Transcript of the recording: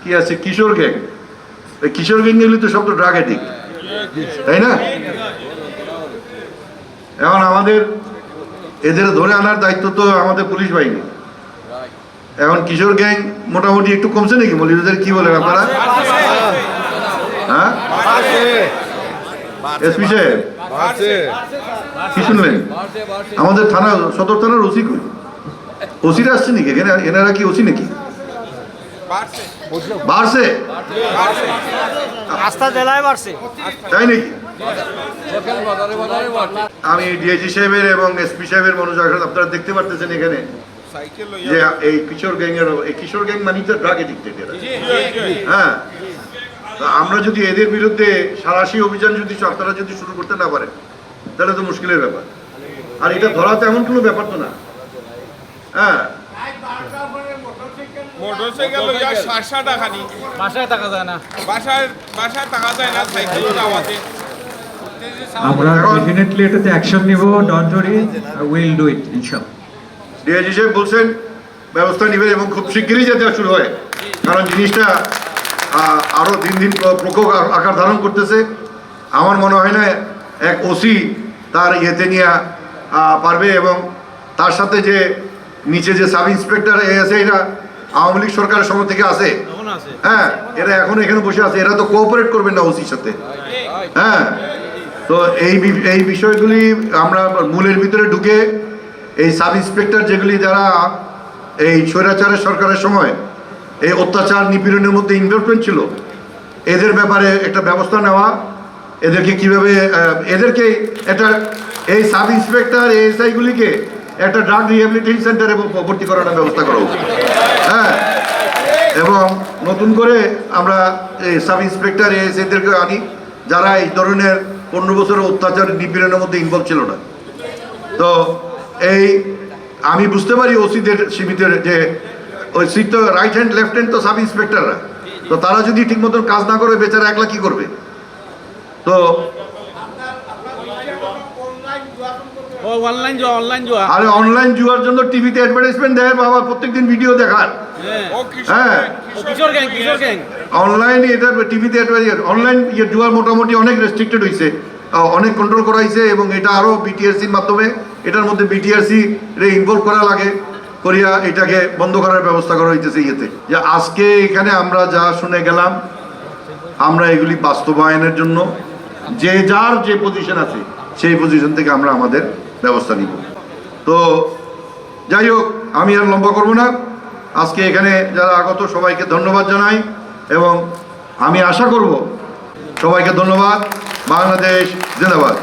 কি আছে কিশোর গ্যাং, এই কিশোর গ্যাং গুলি তো সব তো ড্রাগ অ্যাডিক্ট, তাই না? এখন আমাদের এদের ধরে আনার দায়িত্ব তো আমাদের পুলিশ বাহিনী। এখন কিশোর গ্যাং মোটামুটি একটু কমছে নাকি মৌলভীবাজারে, কি বলেন আপনারা? হ্যাঁ, এসপি সাহেব কি শুনলেন? আমাদের থানা, সদর থানার ওসি কই? ওসিরা আসছে নাকি এখানে? এনারা কি ওসি নাকি? বাড়ছে, আস্থা জেলায় বাড়ছে, তাই নাকি? আমি ডিআইজি সাহেবের এবং এসপি সাহেবের মনোযোগ, আপনারা দেখতে পারতেছেন এখানে যে এই কিশোর গ্যাং এর, এই কিশোর গ্যাং মানে তো ড্রাগ এডিক্টেড এরা। হ্যাঁ, আমরা যদি এদের বিরুদ্ধে সাঁড়াশি অভিযান যদি আপনারা যদি শুরু করতে না পারেন তাহলে তো মুশকিলের ব্যাপার। আর এটা ধরা তো এমন কোনো ব্যাপার তো না। হ্যাঁ, মোটরসাইকেল লইয়া 700 টাকা নি, বাসায় টাকা যায় না, বাসায় টাকা যায় না, সাইকেল যাওয়াতে। আমরা ডেফিনেটলি এটাতে অ্যাকশন নিব, don't worry, will do it ইনশাআল্লাহ। ডিআইজি সাহেব বলছেন ব্যবস্থা নেবেন এবং খুব শিগগিরই যাতে শুরু হয়, কারণ জিনিসটা আরও দিন দিন প্রকোপ আকার ধারণ করতেছে। আমার মনে হয় না এক ওসি তার ইয়েতে নিয়ে পারবে, এবং তার সাথে যে নিচে যে সাব ইন্সপেক্টর আছে, এরা আওয়ামী লীগ সরকারের সময় থেকে আছে। হ্যাঁ, এরা এখন এখানে বসে আছে, এরা তো কোঅপারেট করবেন না ওসির সাথে। হ্যাঁ, তো এই বিষয়গুলি আমরা মূলের ভিতরে ঢুকে এই সাব ইন্সপেক্টর যেগুলি যারা এই স্বৈরাচারের সরকারের সময় এই অত্যাচার নিপীড়নের মধ্যে ইনভলভমেন্ট ছিল, এদের ব্যাপারে একটা ব্যবস্থা নেওয়া, এদেরকে কিভাবে এদেরকে একটা এই সাব ইন্সপেক্টর এএসআইগুলিকে একটা ড্রাগ রিহ্যাবিলিটেশন সেন্টারে ভর্তি করার ব্যবস্থা করা উচিত। হ্যাঁ, এবং নতুন করে আমরা এই সাব ইন্সপেক্টর এএসআইদেরকে আনি যারা এই ধরনের 15 বছরের অত্যাচার নিপীড়নের মধ্যে ইনভলভ ছিল না। তো এই আমি বুঝতে পারি ওসিদের সীমিতের যে ওই সিট তো রাইট হ্যান্ড লেফট হ্যান্ড তো সাব ইন্সপেক্টররা, তো তারা যদি ঠিক মতন কাজ না করে বেচারা একলা কি করবে? তো আরে অনলাইন জুয়ার জন্য টিভিতে অ্যাডভার্টাইজমেন্ট দেয় বাবা, প্রত্যেকদিন ভিডিও দেখার। হ্যাঁ, অনলাইন এটা টিভিতে অনলাইন জুয়ার মোটামুটি অনেক রেস্ট্রিক্টেড হয়েছে, অনেক কন্ট্রোল করা হয়েছে, এবং এটা আরও বিটিআরসির মাধ্যমে এটার মধ্যে বিটিআরসি রে ইনভলভ করা লাগে, করিয়া এটাকে বন্ধ করার ব্যবস্থা করা হইতেছে। ইয়েতে যে আজকে এখানে আমরা যা শুনে গেলাম, আমরা এগুলি বাস্তবায়নের জন্য যে যার যে পজিশন আছে সেই পজিশন থেকে আমরা আমাদের ব্যবস্থা নিব। তো যাই হোক, আমি আর লম্বা করব না। আজকে এখানে যারা আগত সবাইকে ধন্যবাদ জানাই, এবং আমি আশা করব সবাইকে ধন্যবাদ। বাংলাদেশ জিন্দাবাদ।